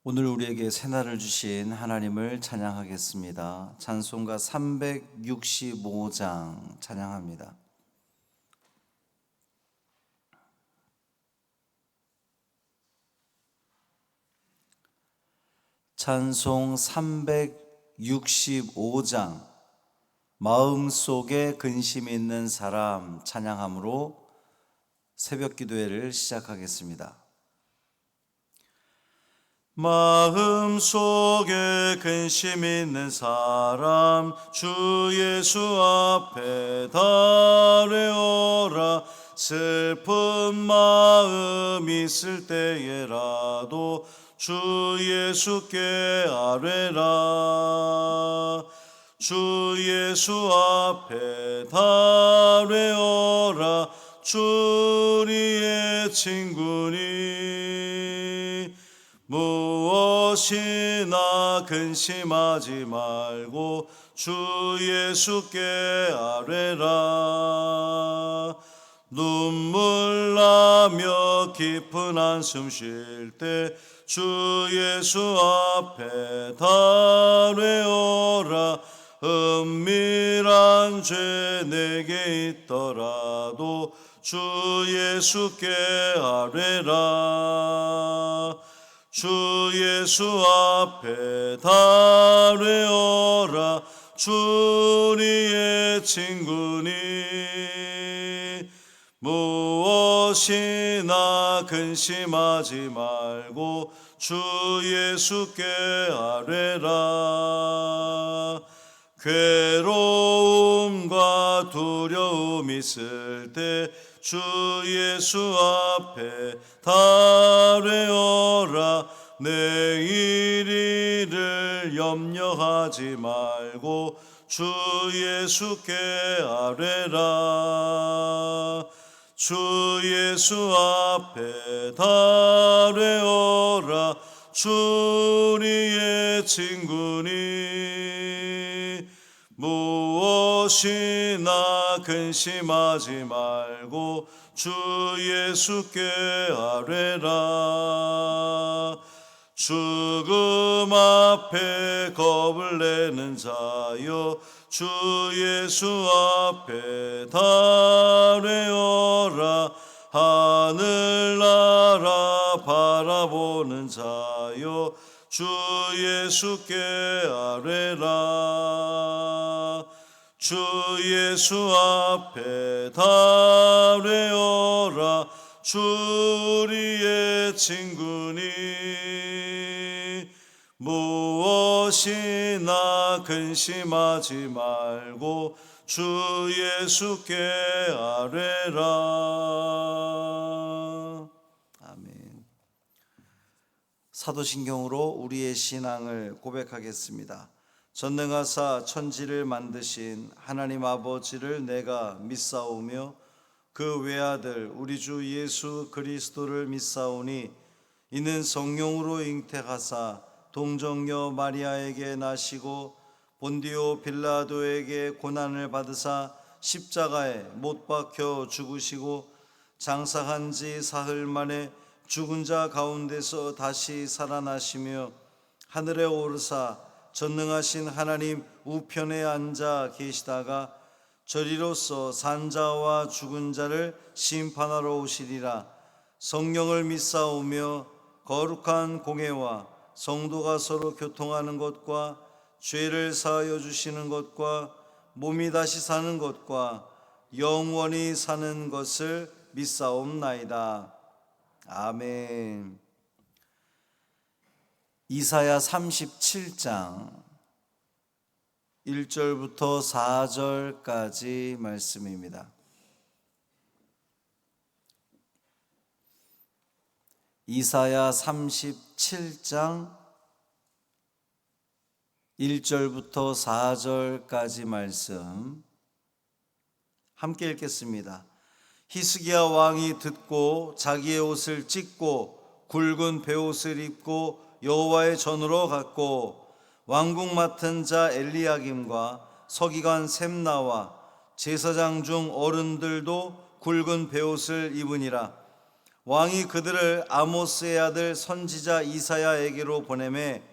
오늘 우리에게 새날을 주신 하나님을 찬양하겠습니다. 찬송가 365장 찬양합니다. 찬송 365장 마음속에 근심 있는 사람 찬양함으로 새벽 기도회를 시작하겠습니다. 마음속에 근심 있는 사람 주 예수 앞에 달려오라. 슬픈 마음 있을 때에라도 주 예수께 아뢰라. 주 예수 앞에 달려오라. 주 우리의 친구니 무엇이나 근심하지 말고 주 예수께 아뢰라. 눈물 나며 깊은 한숨 쉴 때 주 예수 앞에 달려오라. 은밀한 죄 내게 있더라도 주 예수께 아뢰라. 주 예수 앞에 달려오라. 주 우리의 친구니 무엇이나 근심하지 말고 주 예수께 아뢰라. 괴로움과 두려움 있을 때 주 예수 앞에 달려오라. 내일을 염려하지 말고 주 예수께 아뢰라. 주 예수 앞에 달려오라. 주 우리의 친구니 무엇이나 근심하지 말고 주 예수께 아뢰라. 죽음 앞에 겁을 내는 자여 주 예수 앞에 달려오라. 하늘나라 바라보는 자여 주 예수께 아뢰라. 주 예수 앞에 달려오라. 주 우리의 친구니 무엇이나 근심하지 말고 주 예수께 아뢰라. 아멘. 사도신경으로 우리의 신앙을 고백하겠습니다. 전능하사 천지를 만드신 하나님 아버지를 내가 믿사오며 그 외아들 우리 주 예수 그리스도를 믿사오니 이는 성령으로 잉태하사 동정녀 마리아에게 나시고 본디오 빌라도에게 고난을 받으사 십자가에 못 박혀 죽으시고 장사한 지 사흘 만에 죽은 자 가운데서 다시 살아나시며 하늘에 오르사 전능하신 하나님 우편에 앉아 계시다가 저리로서 산자와 죽은 자를 심판하러 오시리라. 성령을 믿사오며 거룩한 공회와 성도가 서로 교통하는 것과 죄를 사하여 주시는 것과 몸이 다시 사는 것과 영원히 사는 것을 믿사옵나이다. 아멘. 이사야 37장 1절부터 4절까지 말씀입니다. 이사야 37장 1절부터 4절까지 말씀 함께 읽겠습니다. 히스기야 왕이 듣고 자기의 옷을 찢고 굵은 베옷을 입고 여호와의 전으로 갔고 왕궁 맡은 자 엘리야김과 서기관 셈나와 제사장 중 어른들도 굵은 베옷을 입으니라. 왕이 그들을 아모스의 아들 선지자 이사야에게로 보내매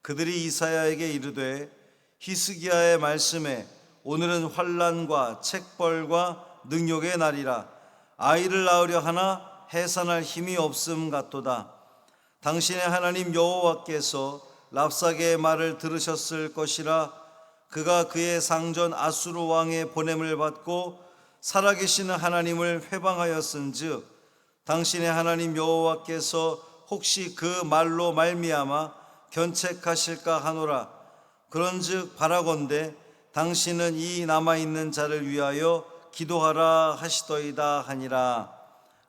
그들이 이사야에게 이르되 히스기야의 말씀에 오늘은 환난과 책벌과 능욕의 날이라 아이를 낳으려 하나 해산할 힘이 없음 같도다. 당신의 하나님 여호와께서 랍사게의 말을 들으셨을 것이라. 그가 그의 상전 아수르 왕의 보냄을 받고 살아계시는 하나님을 회방하였은즉 당신의 하나님 여호와께서 혹시 그 말로 말미암아 견책하실까 하노라. 그런즉 바라건대 당신은 이 남아있는 자를 위하여 기도하라 하시더이다 하니라.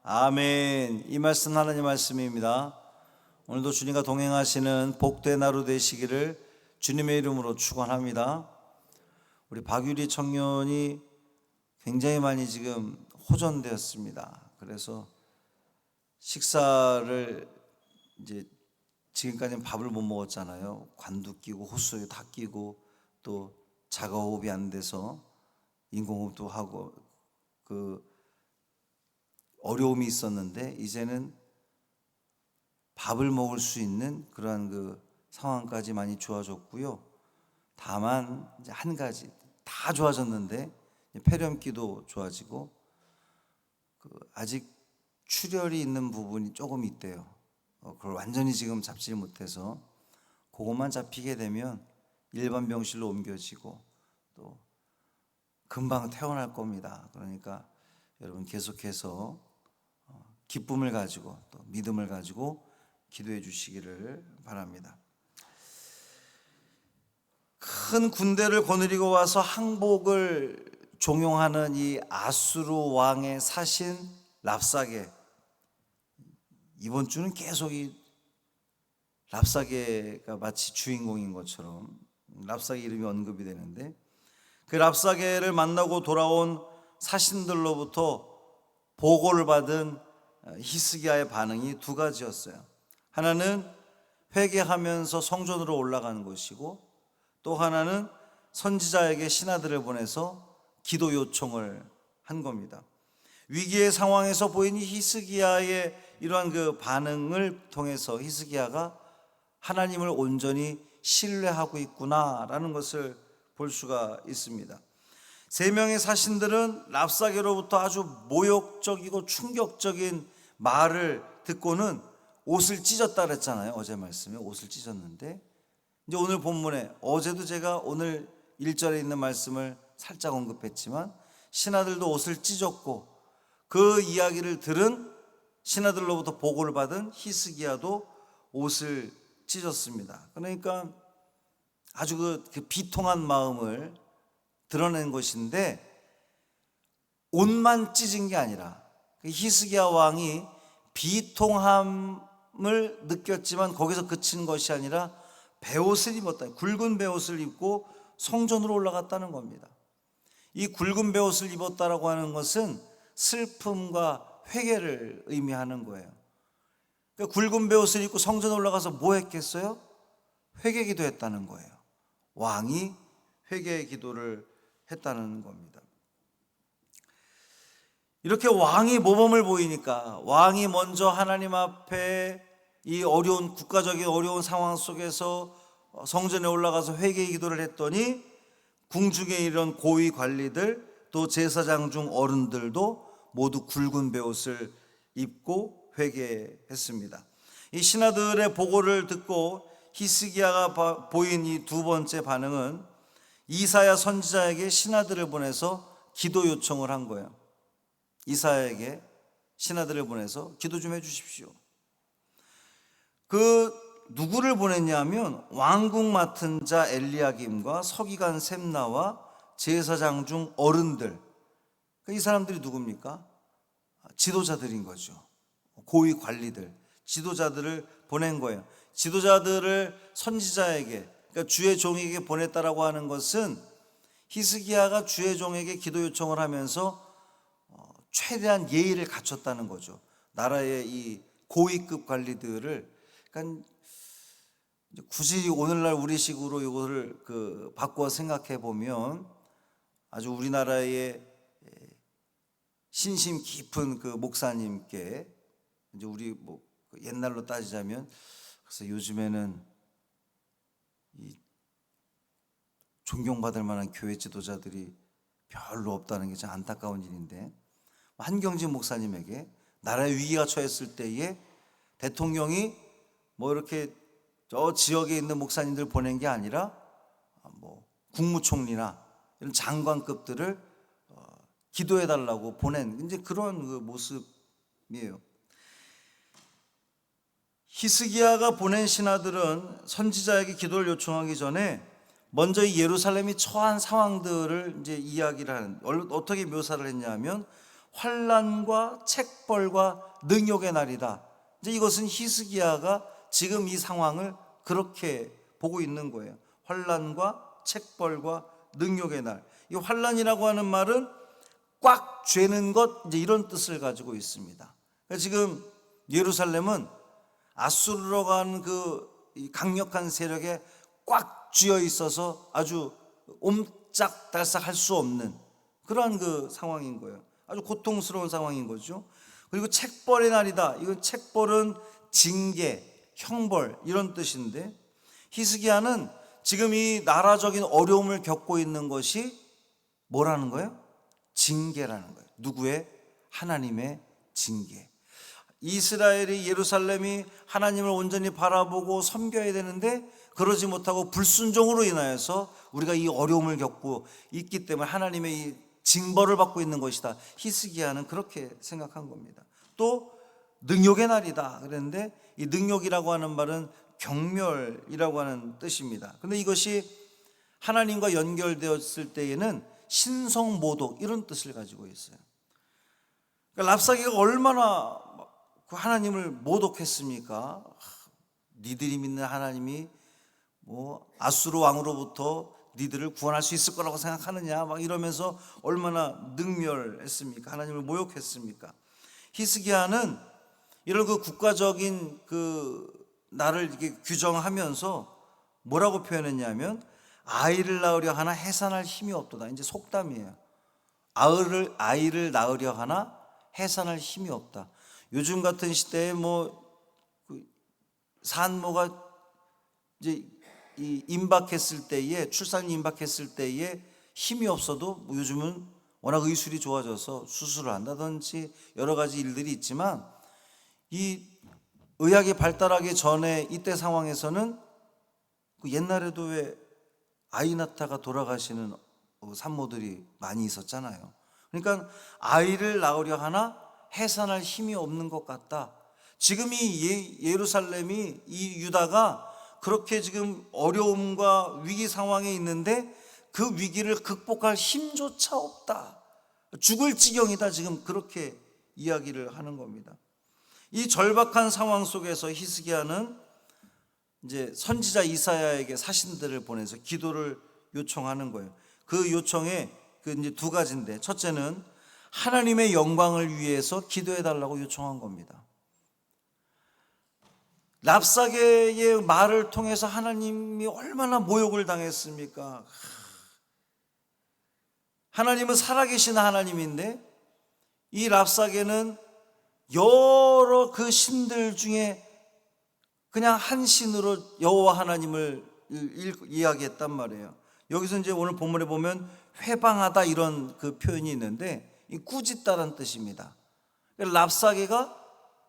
아멘. 이 말씀 하나님 말씀입니다. 오늘도 주님과 동행하시는 복된 하루 되시기를 주님의 이름으로 축원합니다. 우리 박유리 청년이 굉장히 많이 지금 호전되었습니다. 그래서 식사를 이제 지금까지는 밥을 못 먹었잖아요. 관도 끼고 호수에 다 끼고 또 자가호흡이 안 돼서 인공호흡도 하고 그 어려움이 있었는데 이제는 밥을 먹을 수 있는 그러한 그 상황까지 많이 좋아졌고요. 다만 이제 한 가지 다 좋아졌는데 폐렴기도 좋아지고 아직 출혈이 있는 부분이 조금 있대요. 그걸 완전히 지금 잡지 못해서 그것만 잡히게 되면 일반 병실로 옮겨지고 또 금방 퇴원할 겁니다. 그러니까 여러분 계속해서 기쁨을 가지고 또 믿음을 가지고 기도해 주시기를 바랍니다. 큰 군대를 거느리고 와서 항복을 종용하는 이 아수르 왕의 사신 랍사게, 이번 주는 계속 이 랍사게가 마치 주인공인 것처럼 랍사게 이름이 언급이 되는데, 그 랍사게를 만나고 돌아온 사신들로부터 보고를 받은 히스기야의 반응이 두 가지였어요. 하나는 회개하면서 성전으로 올라가는 것이고, 또 하나는 선지자에게 신하들을 보내서 기도 요청을 한 겁니다. 위기의 상황에서 보인 히스기야의 이러한 그 반응을 통해서 히스기야가 하나님을 온전히 신뢰하고 있구나라는 것을 볼 수가 있습니다. 세 명의 사신들은 랍사게로부터 아주 모욕적이고 충격적인 말을 듣고는 옷을 찢었다 그랬잖아요. 어제 말씀에 옷을 찢었는데, 이제 오늘 본문에, 어제도 제가 오늘 1절에 있는 말씀을 살짝 언급했지만 신하들도 옷을 찢었고 그 이야기를 들은 신하들로부터 보고를 받은 히스기야도 옷을 찢었습니다. 그러니까 아주 그 비통한 마음을 드러낸 것인데, 옷만 찢은 게 아니라 히스기야 왕이 비통함을 느꼈지만 거기서 그친 것이 아니라 베옷을 입었다. 굵은 베옷을 입고 성전으로 올라갔다는 겁니다. 이 굵은 베옷을 입었다라고 하는 것은 슬픔과 회개를 의미하는 거예요. 그러니까 굵은 베옷을 입고 성전에 올라가서 뭐 했겠어요? 회개 기도했다는 거예요. 왕이 회개 기도를 했다는 겁니다. 이렇게 왕이 모범을 보이니까, 왕이 먼저 하나님 앞에 이 어려운 국가적인 어려운 상황 속에서 성전에 올라가서 회개 기도를 했더니 궁중에 이런 고위 관리들 또 제사장 중 어른들도 모두 굵은 베옷을 입고 회개했습니다. 이 신하들의 보고를 듣고 히스기야가 보인 이 두 번째 반응은 이사야 선지자에게 신하들을 보내서 기도 요청을 한 거예요. 이사야에게 신하들을 보내서 기도 좀 해주십시오. 그 누구를 보냈냐면 왕궁 맡은 자 엘리야김과 서기관 셈나와 제사장 중 어른들. 이 사람들이 누굽니까? 지도자들인 거죠. 고위 관리들, 지도자들을 보낸 거예요. 지도자들을 선지자에게, 그러니까 주의 종에게 보냈다라고 하는 것은 히스기야가 주의 종에게 기도 요청을 하면서 최대한 예의를 갖췄다는 거죠. 나라의 이 고위급 관리들을, 그러니까 굳이 오늘날 우리식으로 이거를 바꿔 생각해 보면 아주 우리나라의 신심 깊은 그 목사님께 이제 우리 뭐 옛날로 따지자면, 그래서 요즘에는 이 존경받을 만한 교회 지도자들이 별로 없다는 게 참 안타까운 일인데, 한경진 목사님에게 나라의 위기가 처했을 때에 대통령이 뭐 이렇게 저 지역에 있는 목사님들 보낸 게 아니라 뭐 국무총리나 이런 장관급들을 기도해 달라고 보낸 이제 그런 그 모습이에요. 히스기야가 보낸 신하들은 선지자에게 기도를 요청하기 전에 먼저 이 예루살렘이 처한 상황들을 이제 이야기를 하는, 어떻게 묘사를 했냐면 환난과 책벌과 능욕의 날이다. 이제 이것은 히스기야가 지금 이 상황을 그렇게 보고 있는 거예요. 환난과 책벌과 능욕의 날. 이 환난이라고 하는 말은 꽉 죄는 것, 이제 이런 뜻을 가지고 있습니다. 지금 예루살렘은 아수르로 간 그 강력한 세력에 꽉 쥐어 있어서 아주 옴짝달싹할 수 없는 그러한 그 상황인 거예요. 아주 고통스러운 상황인 거죠. 그리고 책벌의 날이다. 이건 책벌은 징계, 형벌 이런 뜻인데, 히스기야는 지금 이 나라적인 어려움을 겪고 있는 것이 뭐라는 거예요? 징계라는 거예요. 누구의? 하나님의 징계. 이스라엘이, 예루살렘이 하나님을 온전히 바라보고 섬겨야 되는데 그러지 못하고 불순종으로 인하여서 우리가 이 어려움을 겪고 있기 때문에 하나님의 이 징벌을 받고 있는 것이다. 히스기야는 그렇게 생각한 겁니다. 또 능욕의 날이다 그랬는데, 이 능욕이라고 하는 말은 경멸이라고 하는 뜻입니다. 그런데 이것이 하나님과 연결되었을 때에는 신성모독 이런 뜻을 가지고 있어요. 그러니까 랍사게가 얼마나 그 하나님을 모독했습니까? 니들이 믿는 하나님이 뭐 아수르 왕으로부터 니들을 구원할 수 있을 거라고 생각하느냐 막 이러면서 얼마나 능멸했습니까? 하나님을 모욕했습니까? 히스기야는 이런 그 국가적인 그 나를 이렇게 규정하면서 뭐라고 표현했냐면, 아이를 낳으려 하나 해산할 힘이 없도다. 이제 속담이에요. 아이를 낳으려 하나 해산할 힘이 없다. 요즘 같은 시대에 뭐 산모가 이제 이 임박했을 때에, 출산이 임박했을 때에 힘이 없어도 뭐 요즘은 워낙 의술이 좋아져서 수술을 한다든지 여러 가지 일들이 있지만, 이 의학이 발달하기 전에 이때 상황에서는 그 옛날에도 왜 아이 낳다가 돌아가시는 산모들이 많이 있었잖아요. 그러니까 아이를 낳으려 하나 해산할 힘이 없는 것 같다. 지금 이 예루살렘이, 이 유다가 그렇게 지금 어려움과 위기 상황에 있는데 그 위기를 극복할 힘조차 없다. 죽을 지경이다. 지금 그렇게 이야기를 하는 겁니다. 이 절박한 상황 속에서 히스기야는 이제 선지자 이사야에게 사신들을 보내서 기도를 요청하는 거예요. 그 요청에 그 이제 두 가지인데, 첫째는 하나님의 영광을 위해서 기도해 달라고 요청한 겁니다. 랍사게의 말을 통해서 하나님이 얼마나 모욕을 당했습니까? 하나님은 살아계신 하나님인데 이 랍사게는 여러 그 신들 중에 그냥 한 신으로 여호와 하나님을 이야기했단 말이에요. 여기서 이제 오늘 본문에 보면 회방하다 이런 그 표현이 있는데, 이 꾸짖다라는 뜻입니다. 랍사게가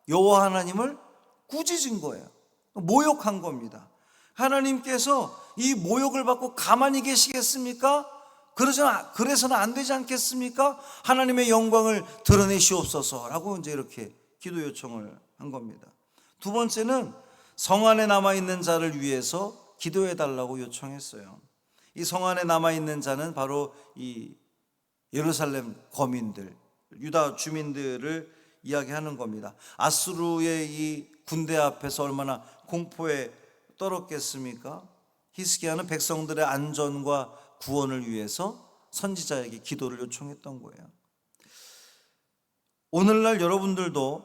여호와 하나님을 꾸짖은 거예요. 모욕한 겁니다. 하나님께서 이 모욕을 받고 가만히 계시겠습니까? 그래서는 안 되지 않겠습니까? 하나님의 영광을 드러내시옵소서라고 이제 이렇게 기도 요청을 한 겁니다. 두 번째는 성 안에 남아있는 자를 위해서 기도해 달라고 요청했어요. 이 성 안에 남아있는 자는 바로 이 예루살렘 거민들, 유다 주민들을 이야기하는 겁니다. 아수르의 이 군대 앞에서 얼마나 공포에 떨었겠습니까? 히스기야는 백성들의 안전과 구원을 위해서 선지자에게 기도를 요청했던 거예요. 오늘날 여러분들도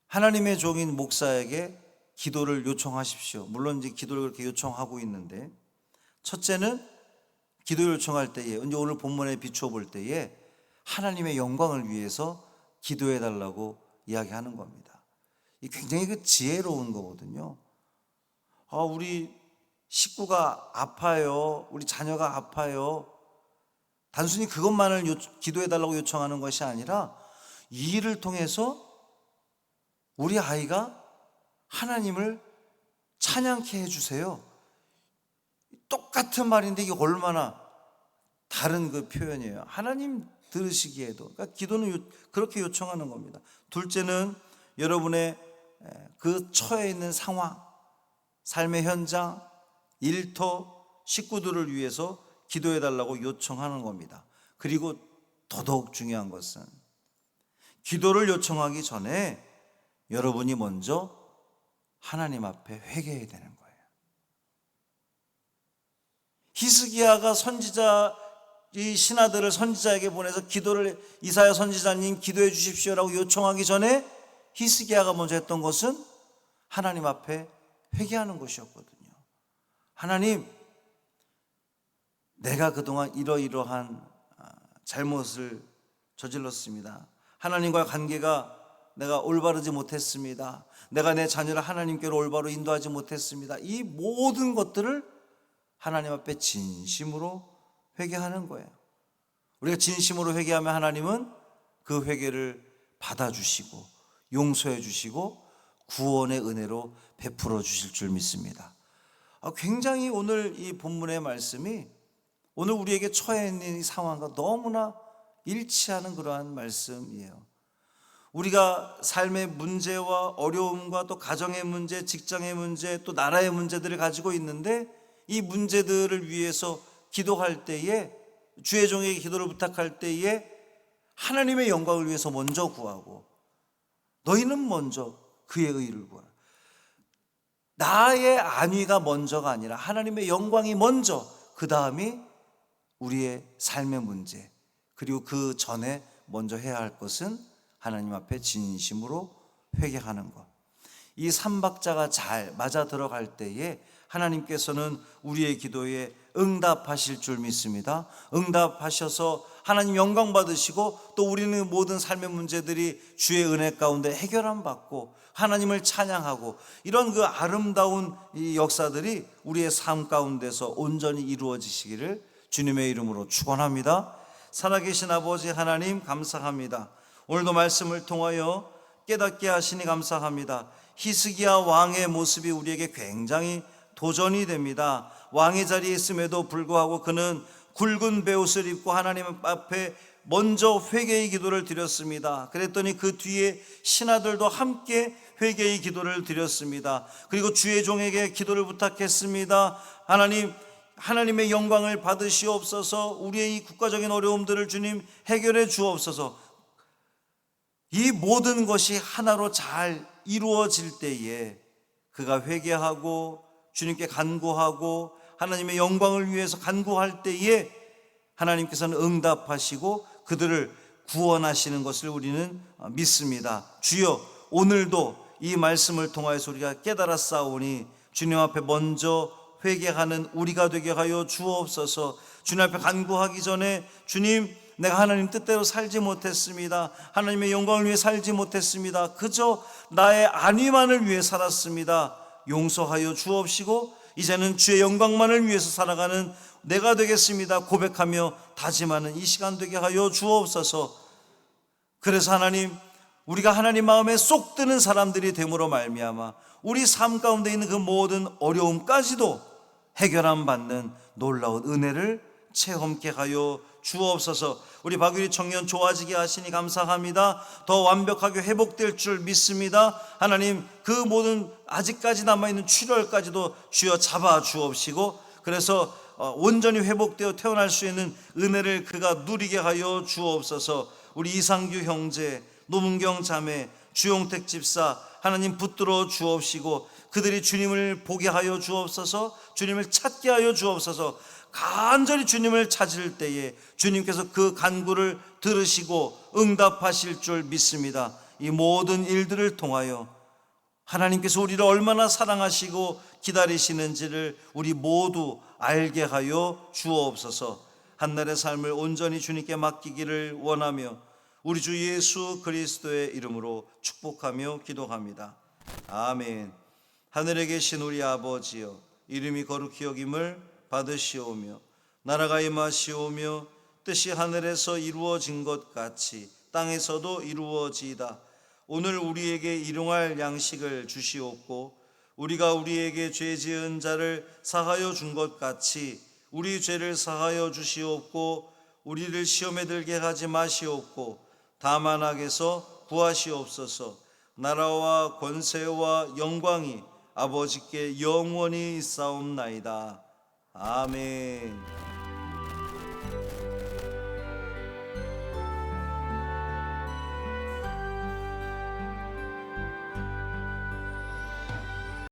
하나님의 종인 목사에게 기도를 요청하십시오. 물론 이제 기도를 그렇게 요청하고 있는데, 첫째는 기도 요청할 때에, 이제 오늘 본문에 비추어 볼 때에 하나님의 영광을 위해서 기도해 달라고 이야기하는 겁니다. 이 굉장히 그 지혜로운 거거든요. 우리 식구가 아파요. 우리 자녀가 아파요. 단순히 그것만을 기도해달라고 요청하는 것이 아니라 이 일을 통해서 우리 아이가 하나님을 찬양케 해주세요. 똑같은 말인데 이게 얼마나 다른 그 표현이에요. 하나님 들으시기에도. 그러니까 기도는 그렇게 요청하는 겁니다. 둘째는 여러분의 그 처해 있는 상황, 삶의 현장, 일터, 식구들을 위해서 기도해달라고 요청하는 겁니다. 그리고 더더욱 중요한 것은 기도를 요청하기 전에 여러분이 먼저 하나님 앞에 회개해야 되는 거예요. 히스기야가 선지자, 이 신하들을 선지자에게 보내서 기도를, 이사야 선지자님 기도해 주십시오라고 요청하기 전에 히스기야가 먼저 했던 것은 하나님 앞에 회개하는 것이었거든요. 하나님, 내가 그동안 이러이러한 잘못을 저질렀습니다. 하나님과의 관계가 내가 올바르지 못했습니다. 내가 내 자녀를 하나님께로 올바로 인도하지 못했습니다. 이 모든 것들을 하나님 앞에 진심으로 회개하는 거예요. 우리가 진심으로 회개하면 하나님은 그 회개를 받아주시고 용서해 주시고 구원의 은혜로 베풀어 주실 줄 믿습니다. 굉장히 오늘 이 본문의 말씀이 오늘 우리에게 처해 있는 이 상황과 너무나 일치하는 그러한 말씀이에요. 우리가 삶의 문제와 어려움과 또 가정의 문제, 직장의 문제, 또 나라의 문제들을 가지고 있는데 이 문제들을 위해서 기도할 때에, 주의 종에게 기도를 부탁할 때에 하나님의 영광을 위해서 먼저 구하고, 너희는 먼저 그의 의를 구하라. 나의 안위가 먼저가 아니라 하나님의 영광이 먼저, 그 다음이 우리의 삶의 문제, 그리고 그 전에 먼저 해야 할 것은 하나님 앞에 진심으로 회개하는 것. 이 삼박자가 잘 맞아 들어갈 때에 하나님께서는 우리의 기도에 응답하실 줄 믿습니다. 응답하셔서 하나님 영광 받으시고 또 우리는 모든 삶의 문제들이 주의 은혜 가운데 해결함 받고 하나님을 찬양하고 이런 그 아름다운 이 역사들이 우리의 삶 가운데서 온전히 이루어지시기를 주님의 이름으로 축원합니다. 살아계신 아버지 하나님 감사합니다. 오늘도 말씀을 통하여 깨닫게 하시니 감사합니다. 히스기야 왕의 모습이 우리에게 굉장히 도전이 됩니다. 왕의 자리에 있음에도 불구하고 그는 굵은 베옷을 입고 하나님 앞에 먼저 회개의 기도를 드렸습니다. 그랬더니 그 뒤에 신하들도 함께 회개의 기도를 드렸습니다. 그리고 주의 종에게 기도를 부탁했습니다. 하나님, 하나님의 영광을 받으시옵소서. 우리의 이 국가적인 어려움들을 주님 해결해 주옵소서. 이 모든 것이 하나로 잘 이루어질 때에 그가 회개하고 주님께 간구하고 하나님의 영광을 위해서 간구할 때에 하나님께서는 응답하시고 그들을 구원하시는 것을 우리는 믿습니다. 주여, 오늘도 이 말씀을 통하여서 우리가 깨달았사오니 주님 앞에 먼저 회개하는 우리가 되게 하여 주옵소서. 주님 앞에 간구하기 전에 주님, 내가 하나님 뜻대로 살지 못했습니다. 하나님의 영광을 위해 살지 못했습니다. 그저 나의 안위만을 위해 살았습니다. 용서하여 주옵시고 이제는 주의 영광만을 위해서 살아가는 내가 되겠습니다 고백하며 다짐하는 이 시간 되게 하여 주옵소서. 그래서 하나님, 우리가 하나님 마음에 쏙 드는 사람들이 됨으로 말미암아 우리 삶 가운데 있는 그 모든 어려움까지도 해결함 받는 놀라운 은혜를 체험케 하여 주옵소서. 우리 박유리 청년 좋아지게 하시니 감사합니다. 더 완벽하게 회복될 줄 믿습니다. 하나님, 그 모든 아직까지 남아있는 출혈까지도 주여 잡아 주옵시고 그래서 온전히 회복되어 태어날 수 있는 은혜를 그가 누리게 하여 주옵소서. 우리 이상규 형제, 노문경 자매, 주용택 집사 하나님 붙들어 주옵시고 그들이 주님을 보게 하여 주옵소서. 주님을 찾게 하여 주옵소서. 간절히 주님을 찾을 때에 주님께서 그 간구를 들으시고 응답하실 줄 믿습니다. 이 모든 일들을 통하여 하나님께서 우리를 얼마나 사랑하시고 기다리시는지를 우리 모두 알게 하여 주옵소서. 한날의 삶을 온전히 주님께 맡기기를 원하며 우리 주 예수 그리스도의 이름으로 축복하며 기도합니다. 아멘. 하늘에 계신 우리 아버지여, 이름이 거룩히 여김을 받으시오며 나라가 임하시오며 뜻이 하늘에서 이루어진 것 같이 땅에서도 이루어지이다. 오늘 우리에게 일용할 양식을 주시옵고 우리가 우리에게 죄 지은 자를 사하여 준 것 같이 우리 죄를 사하여 주시옵고 우리를 시험에 들게 하지 마시옵고 다만 악에서 구하시옵소서. 나라와 권세와 영광이 아버지께 영원히 있사옵나이다. 아멘.